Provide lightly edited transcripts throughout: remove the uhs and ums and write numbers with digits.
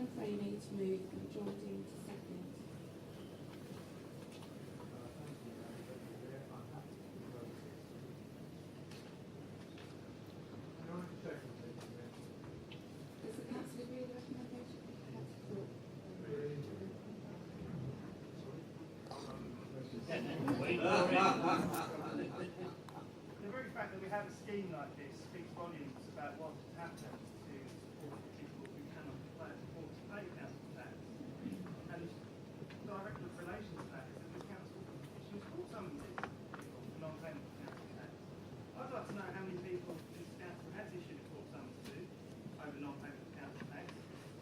Alan Franey to move and John Dean to second. Does the council agree with the recommendation? The very fact that we have a scheme like this speaks volumes about what has happened to support people who cannot afford to pay council tax. And direct relation to that is that the council issues all summonses for non-payment of council tax. I'd like to know how many people this council has issued a court summons to over non-payment of council tax,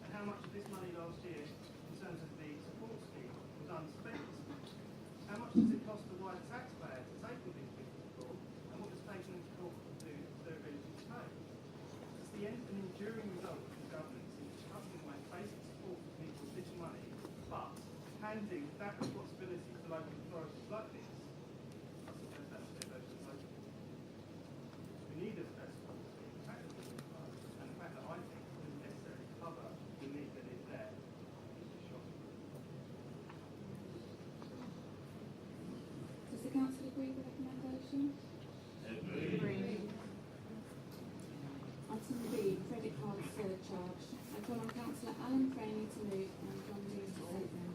and how much of this money last year, in terms of the support scheme, was unspent. How much does it cost the wider taxpayer to take all these people to court, and what is taken into court to their ability to pay? It's the end and enduring result of the government is cutting away basic support for people's little money, but handing that responsibility to local authorities like this. I suppose that's their version of local. We need a support scheme, the fact that it's and the fact that I think it doesn't necessarily cover the need that is there is just shocking. Does the council agree with the recommendation? Agree. Item B, credit card surcharge. I call on Councillor Alan Franey to move and John Dean to second.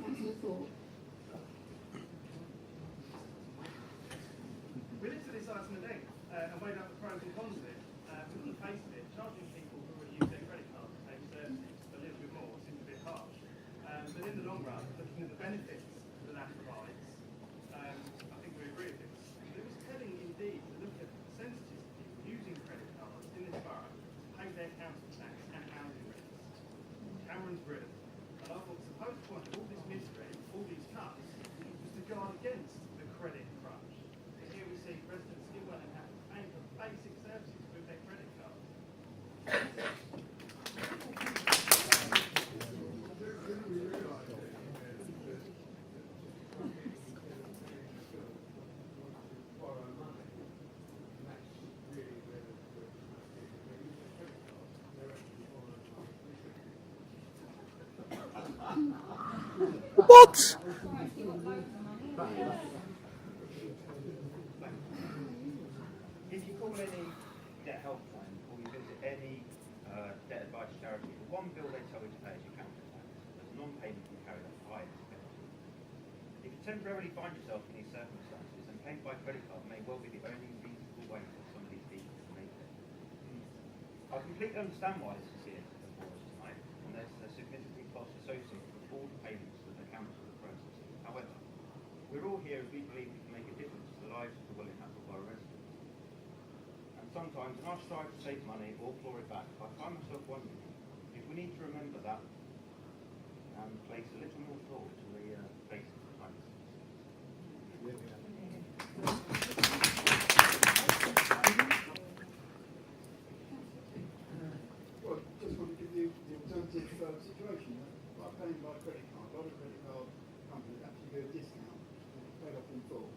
Councillor Thorpe. We looked at this item at length and weighed up the pros and cons of it. On the face of it, charging people who already use their credit card to pay services a little bit more seems a bit harsh. But in the long run, looking at the benefits that that provides, I think we agree with this. But it was telling indeed to look at the percentages of people using credit cards in this borough to pay their council tax and housing rents. Cameron's brilliant. And I thought the supposed point of all this mystery, all these cuts, was to guard against the credit crunch. And here we see residents still won't have to pay for basic services with their credit cards. What? If you call any debt helpline or you visit any debt advice charity, the one bill they tell you to pay is your council tax. As non-payment can carry the highest penalty. If you temporarily find yourself in these circumstances, then paying by credit card may well be the only reasonable way for some of these people to make it. I completely understand why this is here before us tonight, and there's a significant cost associated with all the payments that the council are processing. However, we're all here as we believe we can make a difference to the lives of the Welwyn Hatfield Borough residents. And sometimes, in our strive to save money or claw it back, I find myself wondering if we need to remember that and place a little more thought to the basic times. Well, just want to give you the alternative situation. Like paying by credit card, a lot of credit card companies actually do a discount if it's paid off in full.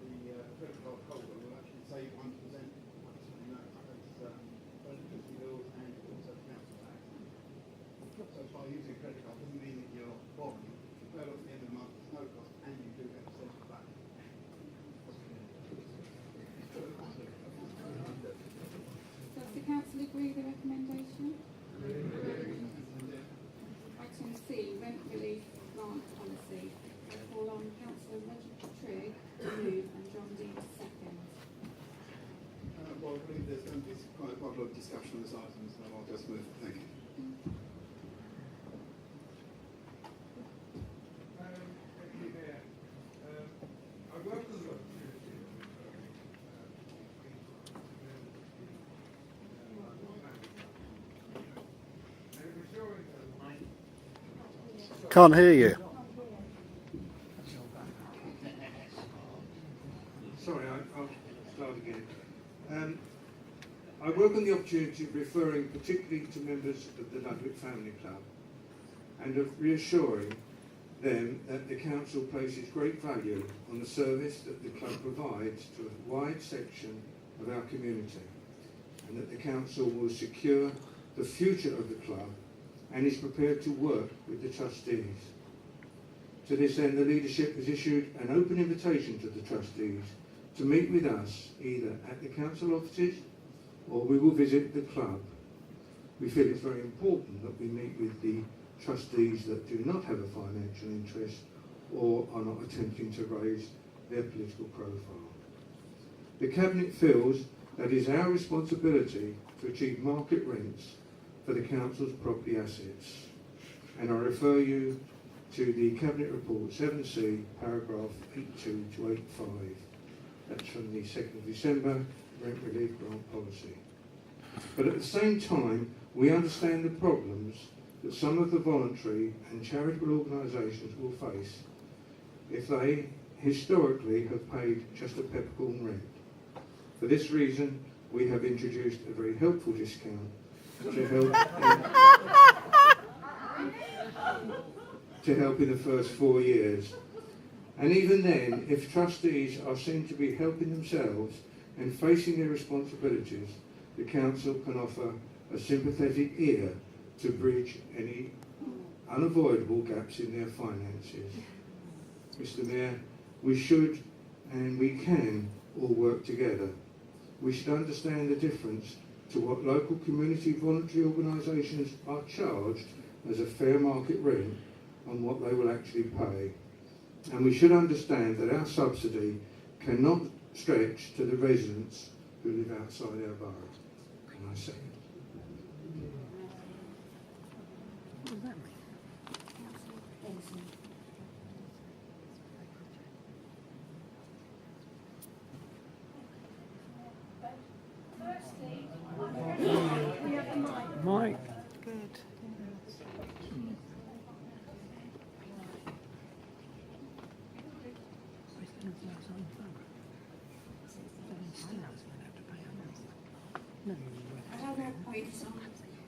The credit card holder will actually save 1%. You know, that's electricity bills and also council tax. So by using a credit card doesn't mean that you're borrowing. If you pay it off at the end of the month, it's no cost, and you do get a percentage back. Does the council agree with the recommendation? Item C, rent relief grant policy. I call on Councillor Trigg to move and John Dean to second. Well, I believe there's going to be quite a lot of discussion on this item, so I'll just move. Thank you. I welcome the Can't hear you. Sorry, I'll start again. I welcome the opportunity of referring particularly to members of the Ludwick Family Club and of reassuring them that the council places great value on the service that the club provides to a wide section of our community, and that the council will secure the future of the club and is prepared to work with the trustees. To this end, the leadership has issued an open invitation to the trustees to meet with us either at the council offices or we will visit the club. We feel it's very important that we meet with the trustees that do not have a financial interest or are not attempting to raise their political profile. The Cabinet feels that it is our responsibility to achieve market rents for the council's property assets, and I refer you to the Cabinet Report 7C, paragraph 82 to 85. That's from the 2nd of December, Rent Relief Grant Policy. But at the same time, we understand the problems that some of the voluntary and charitable organisations will face if they historically have paid just a peppercorn rent. For this reason, we have introduced a very helpful discount to help in the first 4 years. And even then, if trustees are seen to be helping themselves and facing their responsibilities, the council can offer a sympathetic ear to bridge any unavoidable gaps in their finances. Mr. Mayor, we should and we can all work together. We should understand the difference to what local community voluntary organisations are charged as a fair market rent and what they will actually pay. And we should understand that our subsidy cannot stretch to the residents who live outside our borough. Can I say it? Mike. I don't have papers on.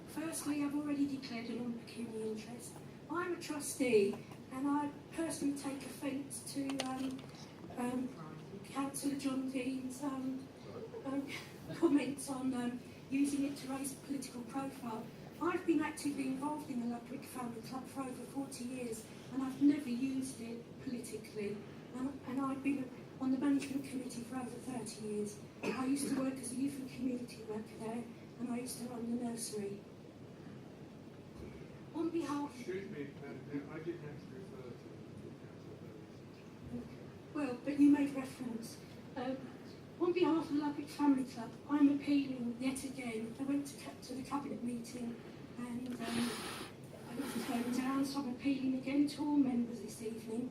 Firstly, I've already declared a non-pecuniary interest. I'm a trustee, and I personally take offence to Councillor John Dean's comments on using it to raise a political profile. I've been actively involved in the Ludwick Family Club for over 40 years, and I've never used it politically. And I've been on the management committee for over 30 years. I used to work as a youth and community worker there, and I used to run the nursery. On behalf... Excuse me, I didn't actually refer to the council. Well, but you made reference. On behalf of the Ludwick Family Club, I'm appealing yet again. I went to the Cabinet meeting and I was turned down, so I'm appealing again to all members this evening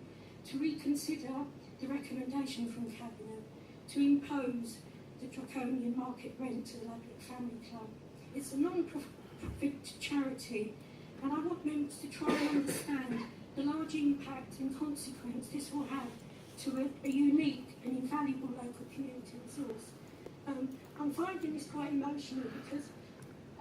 to reconsider the recommendation from Cabinet to impose the draconian market rent to the Ludwick Family Club. It's a non-profit charity, and I want members to try and understand the large impact and consequence this will have to a unique and invaluable local community resource. I'm finding this quite emotional because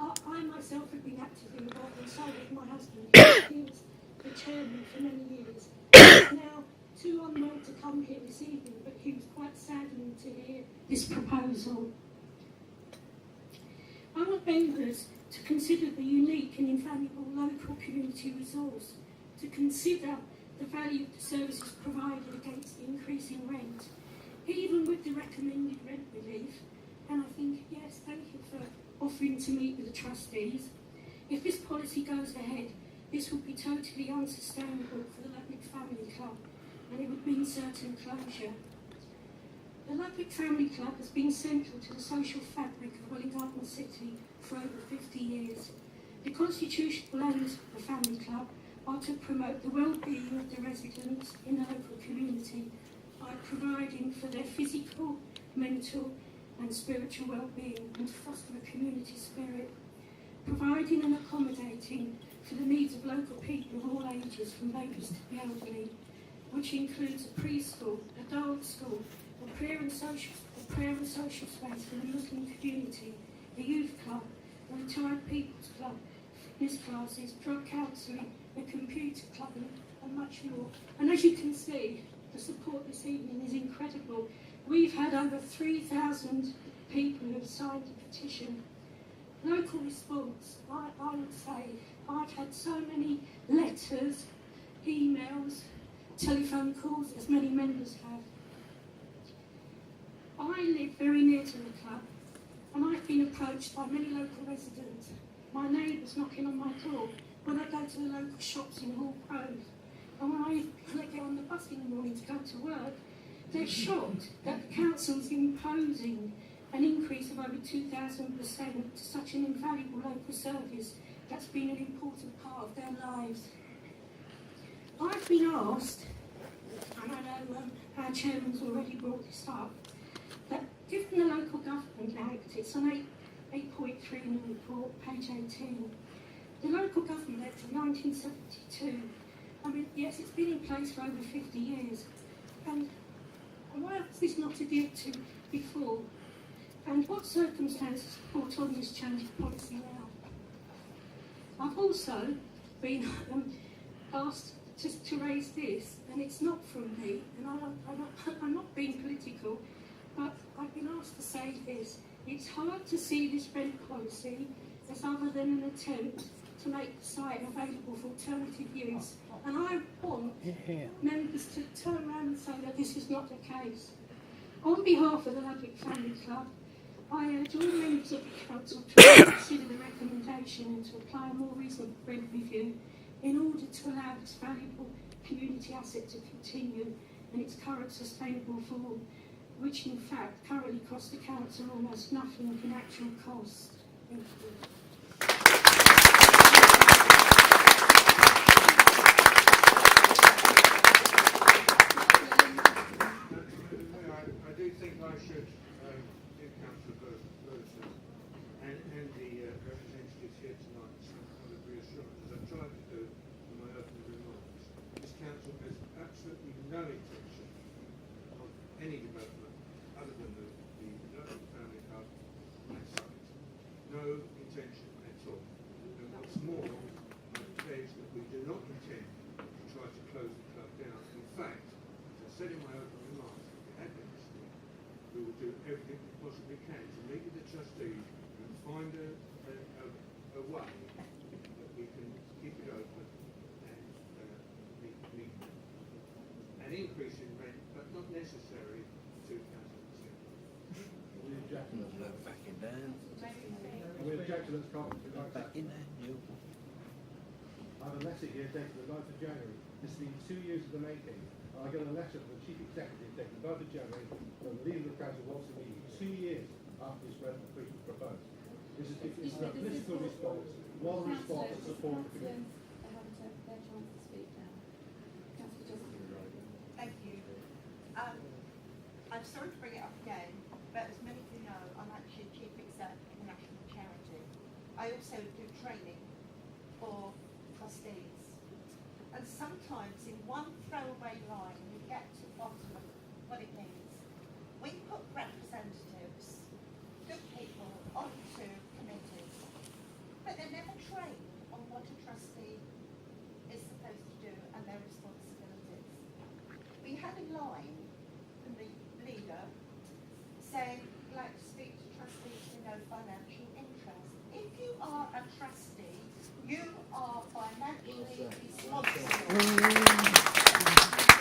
I myself have been actively involved, and so has my husband. He was the chairman for many years. He's now too unwell to come here this evening, but he was quite saddened to hear this proposal. I want members to consider the unique and invaluable local community resource, to consider the value of the services provided against the increase in rent, even with the recommended rent relief. And I think, yes, thank you for offering to meet with the trustees. If this policy goes ahead, this will be totally unsustainable for the Ludwick Family Club, and it would mean certain closure. The Ludwick Family Club has been central to the social fabric of Welwyn Hatfield City for over 50 years. The constitutional aims of the Family Club are to promote the well-being of the residents in the local community by providing for their physical, mental and spiritual well-being, and to foster a community spirit, providing and accommodating for the needs of local people of all ages, from babies to the elderly, which includes a preschool, a dance school, a prayer and social space for the Muslim community, a youth club, a retired people's club, fitness classes, drug counselling, a computer club, and and much more. And as you can see, the support this evening is incredible. We've had over 3,000 people who have signed the petition. Local response, I would say, I've had so many letters, emails, telephone calls, as many members have. I live very near to the club, and I've been approached by many local residents, my neighbours knocking on my door when I go to the local shops in Hall Road. And when I get on the bus in the morning to go to work, they're shocked that the council's imposing an increase of over 2,000% to such an invaluable local service that's been an important part of their lives. I've been asked, and I know our chairman's already brought this up, that given the Local Government Act, it's on 8.3 in the report, page 18, the Local Government Act of 1972, I mean, yes, it's been in place for over 50 years, and why was this not adhered to before? And what circumstances brought on this change of policy now? I've also been asked to raise this, and it's not from me, and I'm not being political, but I've been asked to say this. It's hard to see this rent policy as other than an attempt to make the site available for alternative use. And I want members to turn around and say that this is not the case. On behalf of the Ludwick Family Club, I urge all members of the council to consider the recommendation and to apply a more reasonable rent review in order to allow this valuable community asset to continue in its current sustainable form, which in fact currently costs the council almost nothing in actual cost. Thank you. I do think I should give Councillor Burton and the representatives here tonight some kind of reassurance, as I've tried to do in my opening remarks. This council has absolutely no intention of any development other than the Ludwick Family Club and site. No intention at all. And what's more, I pledge that we do not intend to try to close the club down. In fact, as I said in my opening remarks, we will do everything we possibly can to meet with the trustees and find a way that we can keep it open and meet an increase in rent, but not necessarily 2,000%. We object to that. Backing down. We object to this comment. Backing down. You. I have a letter here dated the 9th of January. This has been 2 years in the making. I got a letter from the Chief Executive dated the 9th of January from the leader of the council wants to meet 2 years after this rent increase was proposed. This is a political response, not a response to support the community. They haven't had their chance to speak now. Councillor Johnson. Thank you. I'm sorry to bring it up again, but as many of you know, I'm actually Chief Exec of a national charity. I also do training for trustees. And sometimes in one throwaway line we get to the bottom of what it means. We put representatives, good people, onto committees, but they're never trained on what a trustee is supposed to do and their responsibilities. We had a line from the leader saying, "We'd like to speak to trustees with no financial interest." If you are a trustee, you are financially responsible.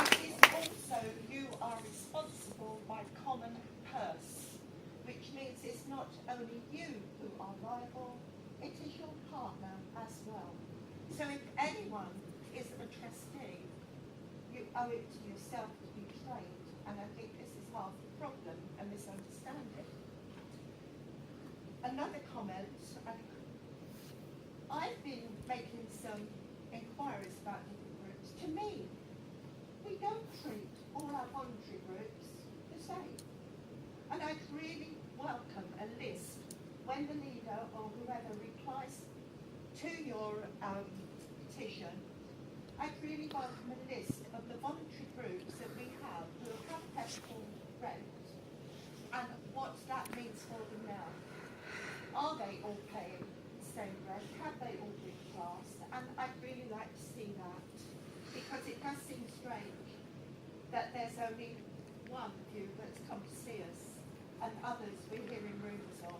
It is also, you are responsible by common purse, which means it's not only you who are liable, it is your partner as well. So if anyone is a trustee, you owe it to yourself to be trained, and I think this is half the problem, a misunderstanding. Another comment, I've been making some inquiries about different groups. To me, we don't treat all our voluntary groups the same. And I'd really welcome a list when the leader or whoever replies to your petition. I'd really welcome a list of the voluntary groups that we have who have payable rent and what that means for them now. Are they all paying the same rent? Have they all been classed? And I'd really like to see that, because it does there's only one of you that's come to see us, and others we're hearing rumours of.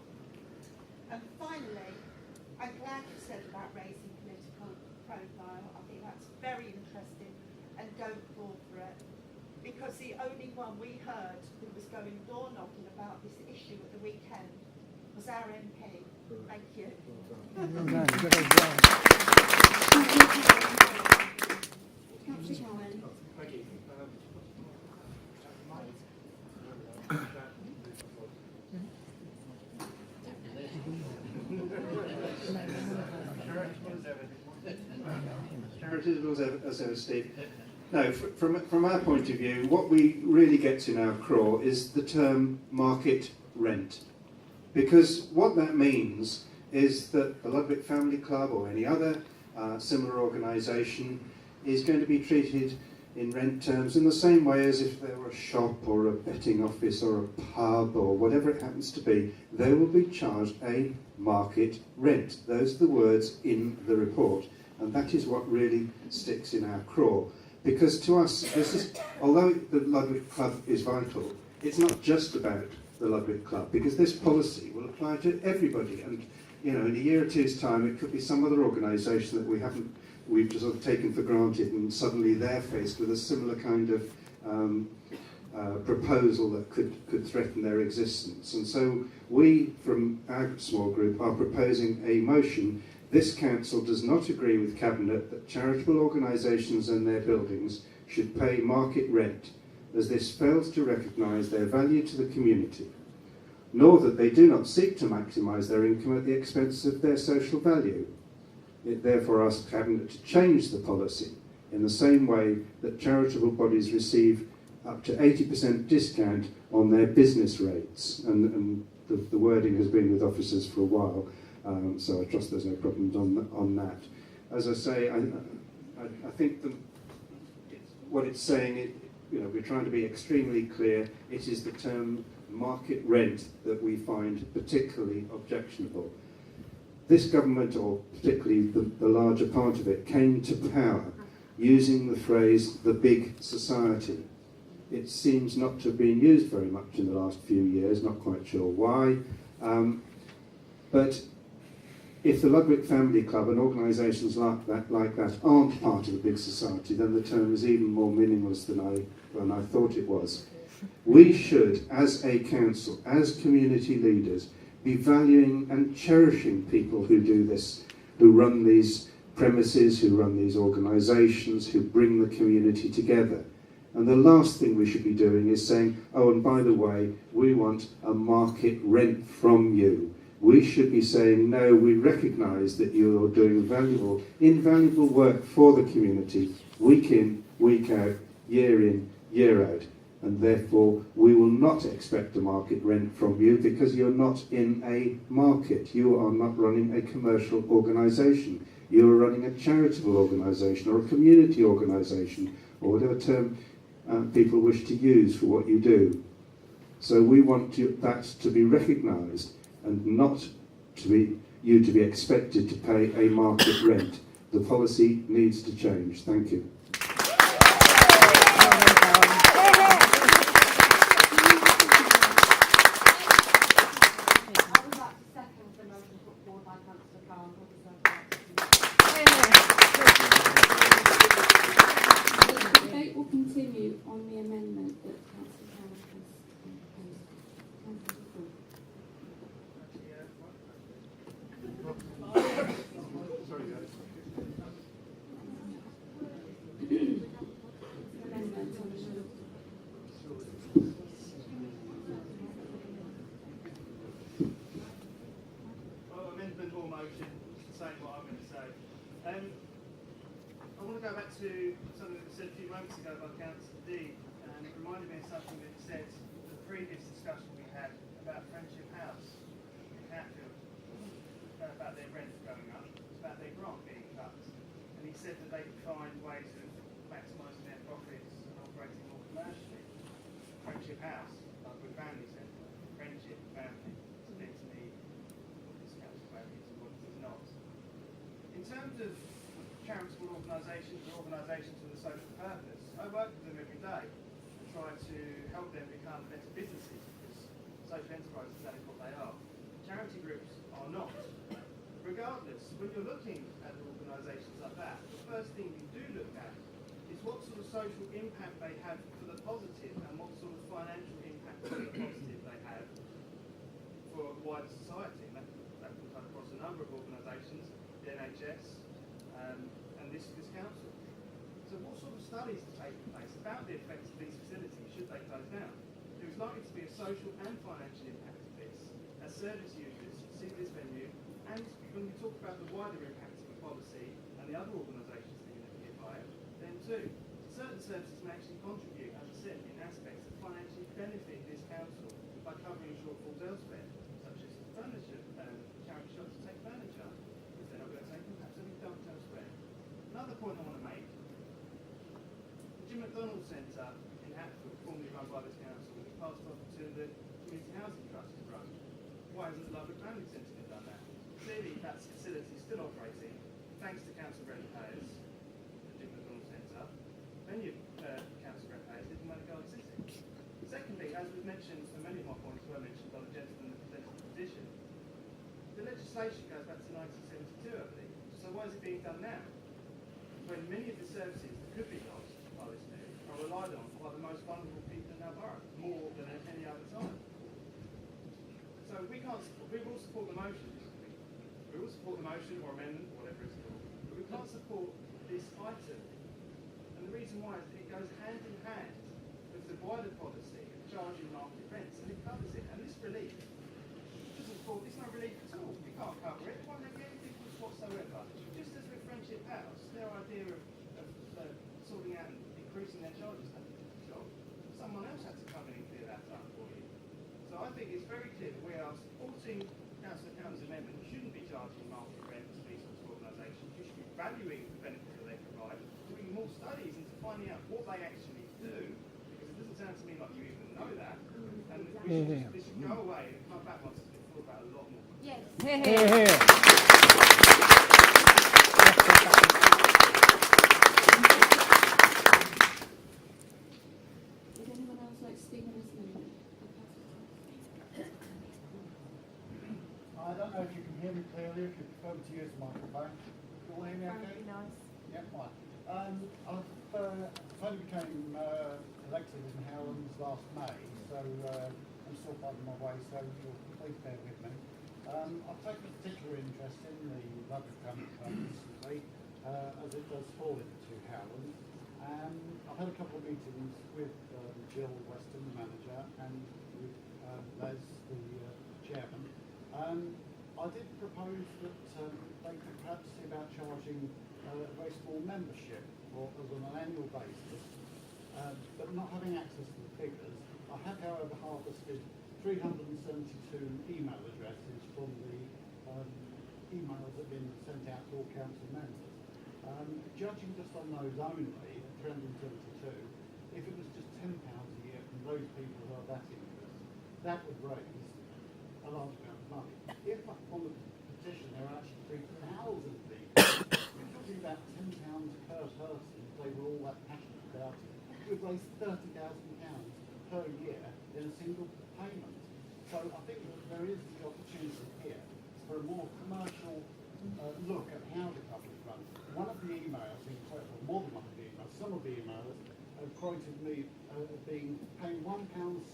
And finally, I'm glad you said about raising political profile. I think that's very interesting, and don't fall for it. Because the only one we heard who was going door knocking about this issue at the weekend was our MP. Thank you. Councillor Cowan. Thank you. Charities as ever, Steve. No, from our point of view, what we really get to in our craw is the term market rent. Because what that means is that the Ludwick Family Club or any other similar organisation is going to be treated in rent terms in the same way as if they were a shop or a betting office or a pub or whatever it happens to be. They will be charged a market rent. Those are the words in the report. And that is what really sticks in our craw. Because to us, this is, although the Ludwick Club is vital, it's not just about the Ludwick Club, because this policy will apply to everybody. And in a year or two's time, it could be some other organisation that we've just sort of taken for granted, and suddenly they're faced with a similar kind of proposal that could threaten their existence. And so we, from our small group, are proposing a motion. This council does not agree with Cabinet that charitable organisations and their buildings should pay market rent, as this fails to recognise their value to the community, nor that they do not seek to maximise their income at the expense of their social value. It therefore asks Cabinet to change the policy in the same way that charitable bodies receive up to 80% discount on their business rates. And the wording has been with officers for a while. So I trust there's no problems on that. As I say, I think what it's saying, we're trying to be extremely clear. It is the term market rent that we find particularly objectionable. This government, or particularly the larger part of it, came to power using the phrase the big society. It seems not to have been used very much in the last few years, not quite sure why. But if the Ludwick Family Club and organisations like that aren't part of the big society, then the term is even more meaningless than I thought it was. We should, as a council, as community leaders, be valuing and cherishing people who do this, who run these premises, who run these organisations, who bring the community together. And the last thing we should be doing is saying, oh, and by the way, we want a market rent from you. We should be saying, no, we recognise that you're doing invaluable work for the community, week in, week out, year in, year out. And therefore, we will not expect a market rent from you because you're not in a market. You are not running a commercial organisation. You are running a charitable organisation or a community organisation, or whatever term people wish to use for what you do. So we want that to be recognised, and not you to be expected to pay a market rent. The policy needs to change. Thank you. The debate will continue on the amendment that Councillor Cowan has proposed. Amendment on the Amendment or motion, saying what I'm going to say. I want to go back to something that was said a few moments ago by Councillor D, and it reminded me of something that he said in the previous discussion we had about Friendship House in Hatfield, about their rent going up, about their grant being cut. And he said that they could find ways of maximising their profits and operating more commercially. Friendship House, Ludwick Family Centre, Friendship Family, split to me what this council values and what it does not. In terms of charitable organisations or organisations with a social purpose, I work with them every day and try try to help them become better businesses, because social enterprises, that is what they are. Charity groups are not. Regardless, when you're looking at organisations like that, the first thing you do look at is what sort of social impact they have for the positive and what sort of financial impact for the positive they have for wider society. And that can come across a number of organisations, the NHS, and this council. So what sort of studies are taking place about the effects of these facilities should they close down? There is likely to be a social and financial impact of this, as service users see this venue, and when we talk about the wider impact of the policy and the other organisations that are going to get by it, then too, certain services may actually contribute, as I said, in aspects that financially benefit this council by covering shortfalls elsewhere, such as furniture, charity shops take furniture, if they're not going to take them, perhaps they'll be dumped elsewhere. Another point I want to make, the Jim McDonald Centre in Hatfield, formerly run by this council, was passed off to the Community Housing Trust to run. Why hasn't the Ludwick Family Centre been done that? Clearly that facility is still operating, thanks to council ratepayers, the Jim McDonald Centre. Many council ratepayers didn't want to go existing. Secondly, as was mentioned, and many of my points were mentioned by the gentleman that presented the petition, the legislation goes back to 1972, I believe. So why is it being done now? When many of the services that could be lost by this move are relied on by the most vulnerable people in our borough, more than at any other time. So we will support the motion. We will support the motion or amendment, or whatever it's called, but we can't support this item. And the reason why is that it goes hand in hand with the wider policy of charging market rents, and it covers it. And this relief doesn't fall, it's not relief at all. You can't cover it, it won't make any difference whatsoever. Just as with Friendship House, their idea of sorting out and increasing their charges had to do the job. Someone else had to come in and clear that up for you. So I think it's very clear that we are supporting Councillor Cameron's amendment. You shouldn't be charging market rent to these sorts of organisations. You should be valuing the benefit that they provide, doing more studies into finding out what they actually do, because it doesn't sound to me like you even know that. And we should go away and come back once it's been thought about a lot more. Yes. Would anyone else like to speak on this amendment? I don't know if you can hear me clearly, if you prefer to use the microphone. You all hear me okay? Nice. Yeah, fine. I only became elected in Howlands last May, so I'm still finding my way, so you'll please bear with me. I've taken a particular interest in the Ludwick Family recently, as it does fall into Howlands. I've had a couple of meetings with Jill Weston, the manager, and with Les, the chairman. I did propose that they could perhaps see about charging a very small membership on an annual basis, but not having access to the figures. I have, however, harvested 372 email addresses from the emails that have been sent out to all council members. Judging just on those only, 372, if it was just £10 a year from those people who are that interest, that would raise a large amount of money. If on the petition there are actually 3,000 people, we're talking about £10 per person if they were all that passionate about it. It would raise £30,000 per year in a single payment. So I think that there is the opportunity here for a more commercial look at how the company runs. One of the emails, more than one of the emails, some of the emails have quoted me paying £1.72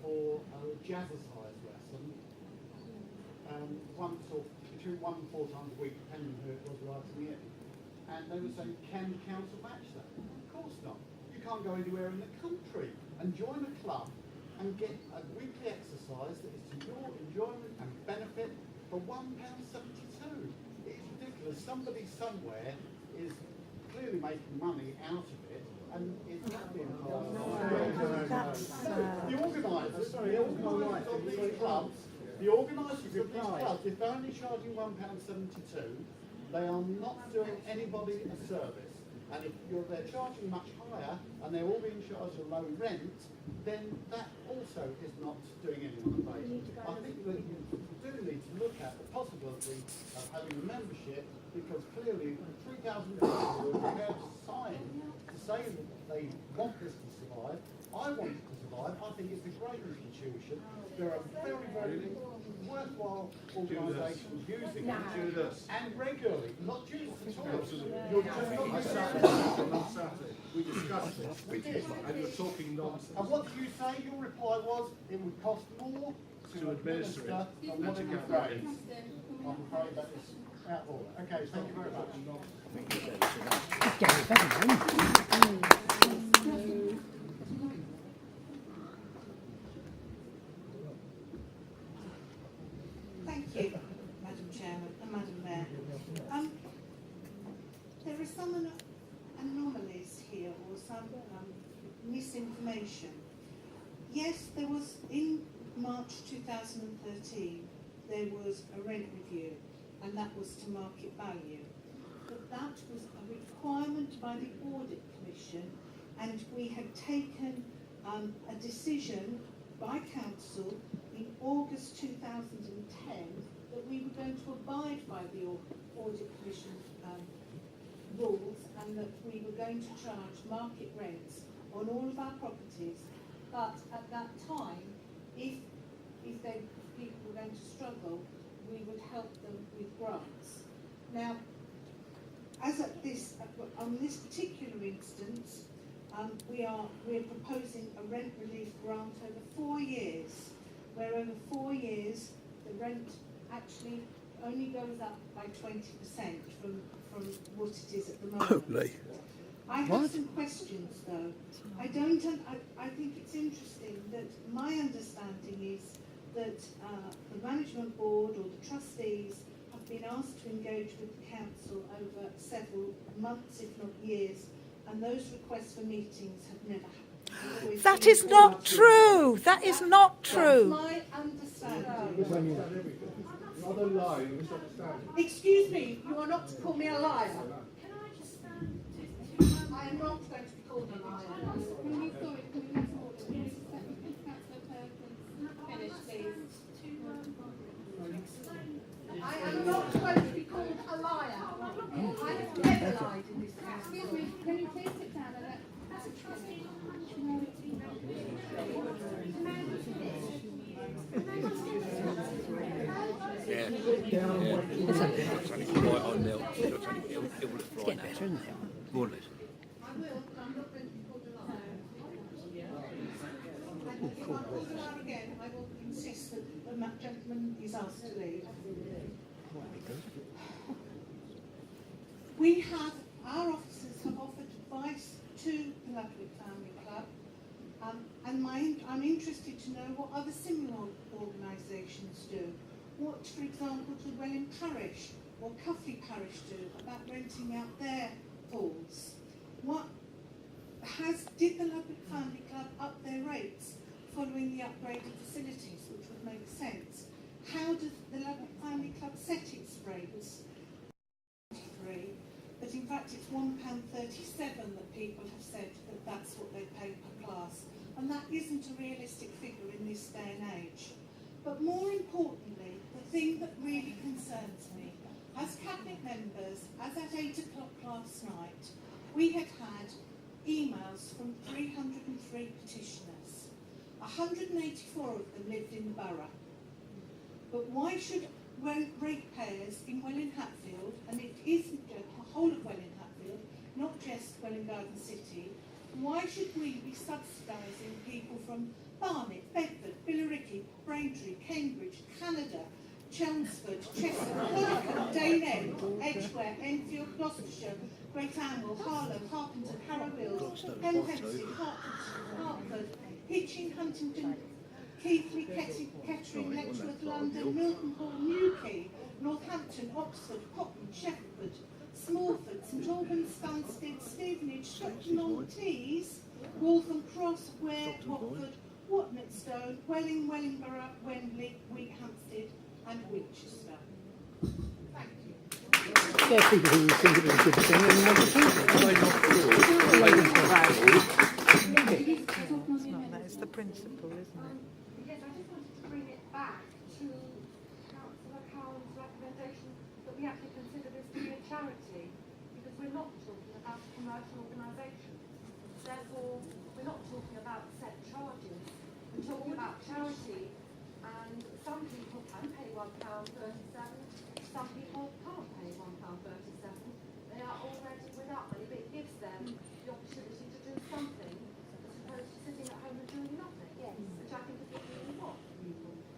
for a jazzercise lesson, between 1 and 4 times a week, depending on who it was writing in. And they were saying, can the council match that? Of course not. You can't go anywhere in the country and join a club and get a weekly exercise that is to your enjoyment and benefit for £1.72. It's ridiculous. Somebody somewhere is clearly making money out of it, and it's not being passed on. The organisers of these clubs, if they're only charging £1.72, they are not doing anybody a service. And if they're charging much higher and they're all being charged a low rent, then that also is not doing anyone a favour. I think that you do need to look at the possibility of having a membership, because clearly 3,000 people were prepared to sign to saying that they want this to survive. I want it to survive. I think it's a great institution. There are very, very worthwhile organisations using it, and regularly, not just at all. You're just not we discussed this, we did. and you're talking nonsense. And what did you say? Your reply was it would cost more to administer administer it than than what to it get would rid raise. I'm afraid that is out of order. Okay, thank you very much. Thank you, Madam Chairman and Madam Mayor. There are some anomalies here or some misinformation. Yes, there was in March 2013 there was a rent review, and that was to market value. But that was a requirement by the Audit Commission, and we had taken a decision by Council in August 2010 that we were going to abide by the Audit Commission rules, and that we were going to charge market rents on all of our properties. But at that time, if people were going to struggle, we would help them with grants. Now, as at this, on this particular instance, we're proposing a rent relief grant over 4 years, where over 4 years the rent actually only goes up by 20% from what it is at the moment. Holy. I have some questions though. I think it's interesting that my understanding is that the management board or the trustees have been asked to engage with the council over several months, if not years, and those requests for meetings have never happened. That is not true. That is not true. That's my understanding. Not a lie, you misunderstand. Excuse me, you are not to call me a liar. I am not going to be called a liar. Can we sort it? Can we sort it? Can Councillor Perkins finish, please? I am not going to be called a liar. I have never lied in this house. Excuse me, can you please sit down and let Yeah. It's only right on nil. It will look right now. Better, isn't it? More or less. I will, but I'm not going to be called a liar. And if I'm called a liar again, I will insist that the gentleman is asked to leave. We have, our officers have offered advice to the Ludwick Family Club, and I'm interested to know what other similar organisations do. What, for example, do Welwyn Parish or Cuffley Parish do about renting out their halls? Did the Ludwick Family Club up their rates following the upgraded facilities, which would make sense? How does the Ludwick Family Club set its rates? But in fact it's £1.37 that people have said that that's what they pay per class, and that isn't a realistic figure in this day and age. But more importantly, the thing that really concerns me, as cabinet members, as at 8 o'clock last night, we had emails from 303 petitioners. 184 of them lived in the borough. But why should ratepayers in Welwyn Hatfield, and it isn't the whole of Welwyn Hatfield, not just Welwyn Garden City, why should we be subsidising people from Barnet, Bedford, Billericay, Braintree, Cambridge, Canada, Chelmsford, Chester, Hurlicombe, Dane End, Edgware, Enfield, Gloucestershire, Great Angel, Harlow, Harpenden, Harrow Hills, Hempstead, Hertford, Hitchin, Huntingdon, Keighley, Kettering, Letchworth, London, Milton Hall, Newquay, Northampton, Oxford, Popham, Shefford, Smallford, St Albans, Stansted, Stevenage, Stockton-on-Tees, Waltham Cross, Ware, Watford, Watnetstone, Welling, Wellingborough, Wembley, Wheathampstead and Winchester. Thank you. There are people who think it was a good thing and want to keep it. That's the principle, isn't it? Yes, I just wanted to bring it back to Councillor Cowan's recommendation that we actually consider this to be a charity, because we're not talking about a commercial organisation. £1.37. Some people can't pay £1.37. They are already without money, but it gives them the opportunity to do something as opposed to sitting at home and doing nothing, which I think is what we really want.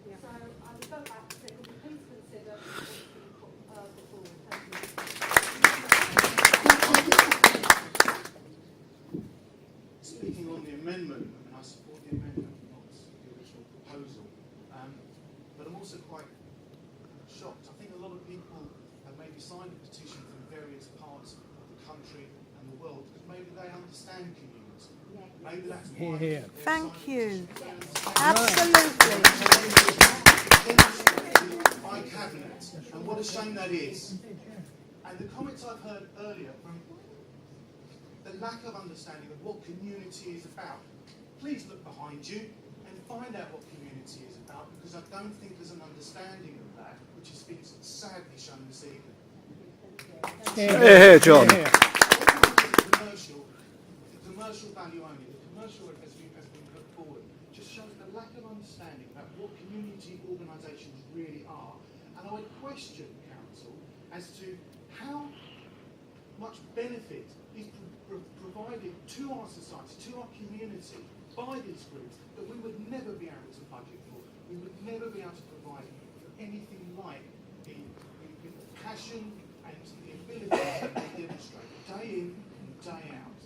So I would go back to say, would you please consider what's being put forward. Thank you. Speaking on the amendment, and I support the amendment, not the original proposal, but I'm also quite shocked. I think a lot of people have maybe signed a petition from various parts of the country and the world because maybe they understand community. Maybe that's why. Thank you. Absolutely. By cabinet, and what a shame that is. And the comments I've heard earlier from the lack of understanding of what community is about. Please look behind you and find out what community is about, because I don't think there's an understanding of that, which has been sadly shown this evening. Here, John. The commercial value only, the commercial as been put forward, just shows the lack of understanding about what community organisations really are. And I would question council as to how much benefit is provided to our society, to our community, by these groups that we would never be able to budget for. We would never be able to provide for anything like the passion and the ability that they demonstrate day in and day out.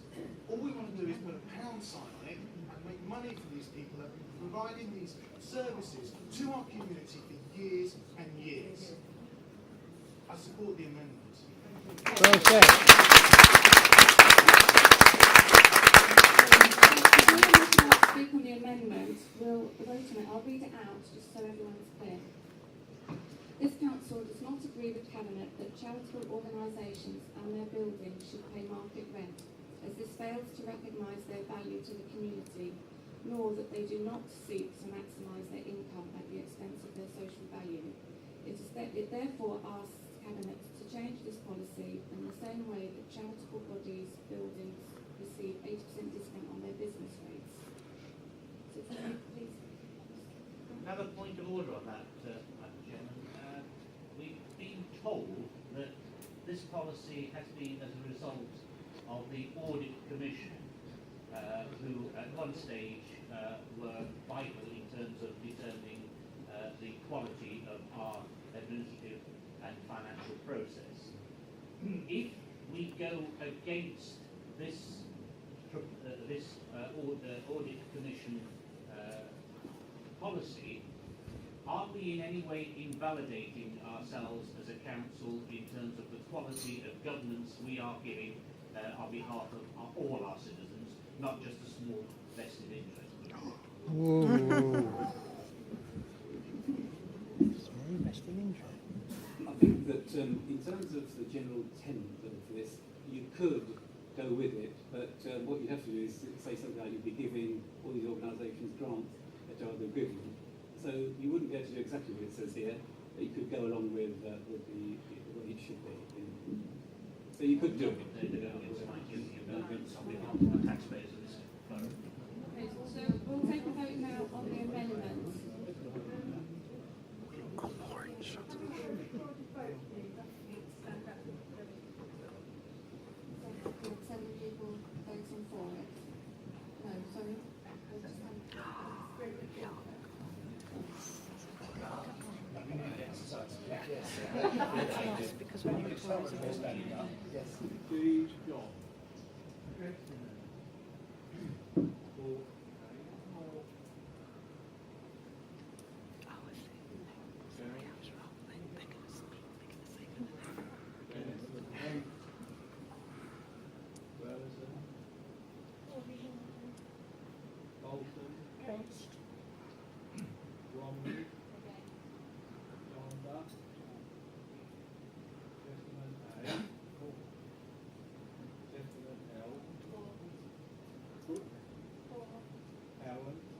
All we want to do is put a pound sign on it and make money for these people that have been providing these services to our community for years and years. I support the amendment. Okay. Speak on the amendment. We'll vote on it. I'll read it out just so everyone's clear. This council does not agree with Cabinet that charitable organisations and their buildings should pay market rent, as this fails to recognise their value to the community, nor that they do not seek to maximise their income at the expense of their social value. It therefore asks Cabinet to change this policy in the same way that charitable bodies, buildings receive 80% discount on their business rates. So can you please... Another point of order on that, Madam Chairman. We've been told that this policy has been as a result of the Audit Commission, who at one stage were vital in terms of determining the quality of our administrative and financial process. If we go against this Audit Commission policy, are we in any way invalidating ourselves as a council in terms of the quality of governance we are giving on behalf of all our citizens, not just a small vested interest? I think that in terms of the general intent for this, you could go with it, but what you have to do is say something like you'd be giving all these organisations grants that are the equivalent. So you wouldn't be able to do exactly what it says here, but you could go along with what it should be. So you could do it. Taxpayers in this borough. Okay, so we'll take a vote now on the amendment. Seven people voting for it. No, sorry. Because when you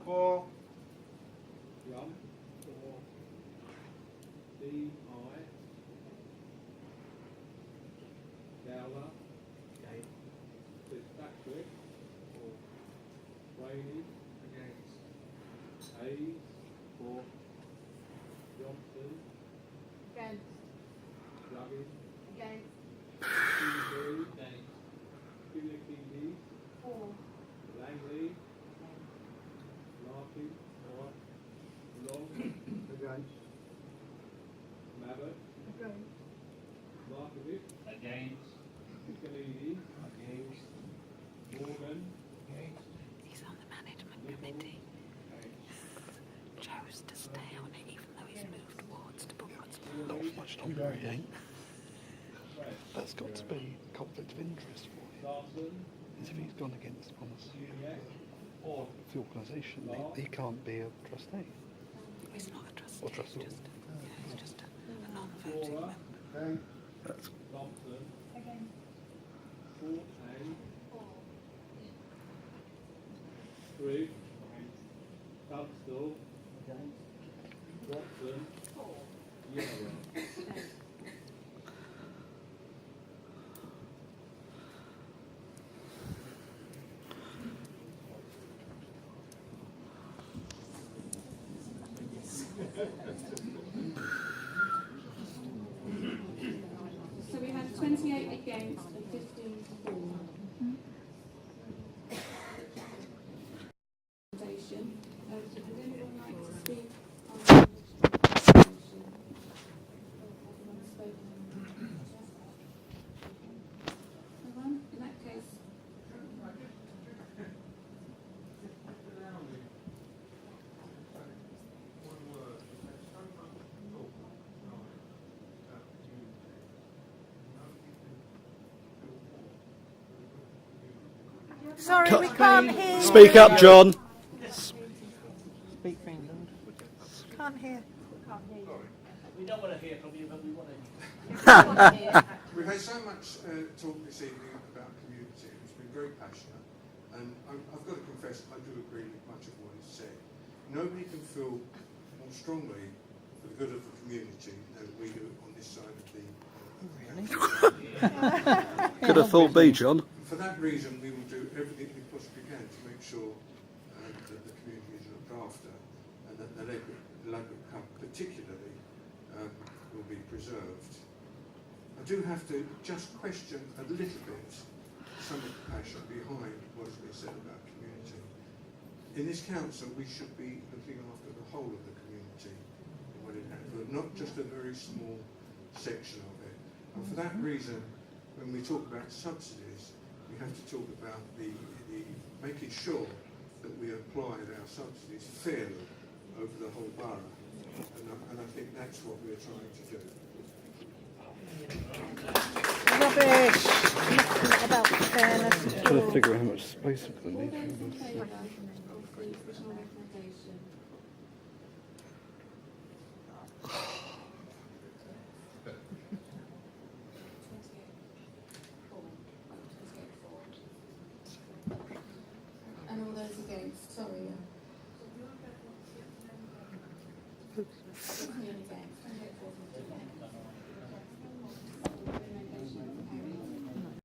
For Rum, for D.I. Dowler, Fitzpatrick, for Brady, against Hayes, for Johnson, Harding, Against? Kingsley, Killy, 4. Langley, Larkin, Long, Against. Mabott, Markovic, Against? Piccolini, Morgan, He's on the management Nichols, committee. Chose to stay on it even though he's moved wards to Bournemouth. Not much longer, he ain't. That's got to be conflict of interest for him. Larson, As if he's gone against policy Yes, of the organisation, he can't be a trustee. He's not a trustee. Or trustee. He's just a non-voting Laura, member. That's Thompson, Against? Forte, 4. 3, Tunstall, Watson, 4. Yellow. So we had 28 against and 15 for. Recommendation. Would anyone like to speak on the recommendation? Everyone's spoken. No one? In that case, Sorry, we can't hear you. Speak up, John. Speak for England. Can't hear. We don't want to hear from you, but we want to hear. We've had so much talk this evening about community. It's been very passionate, and I've got to confess I do agree with much of what is said. Nobody can feel more strongly for the good of the community than we do on this side of the. Could have thought B, John. For that reason, we will do everything we possibly can to make sure that the community is looked after, and that the Ludwick Cup particularly will be preserved. I do have to just question a little bit some of the passion behind what has been said about community. In this council, we should be looking after the whole of the community, not just a very small section of it. And for that reason, when we talk about subsidies, we have to talk about the making sure that we applied our subsidies fairly over the whole borough. And I think that's what we're trying to do. Rubbish. Not about fairness at Trying to all. figure out how much space we're all going to those need. in favour of the original recommendation? And all those against, sorry.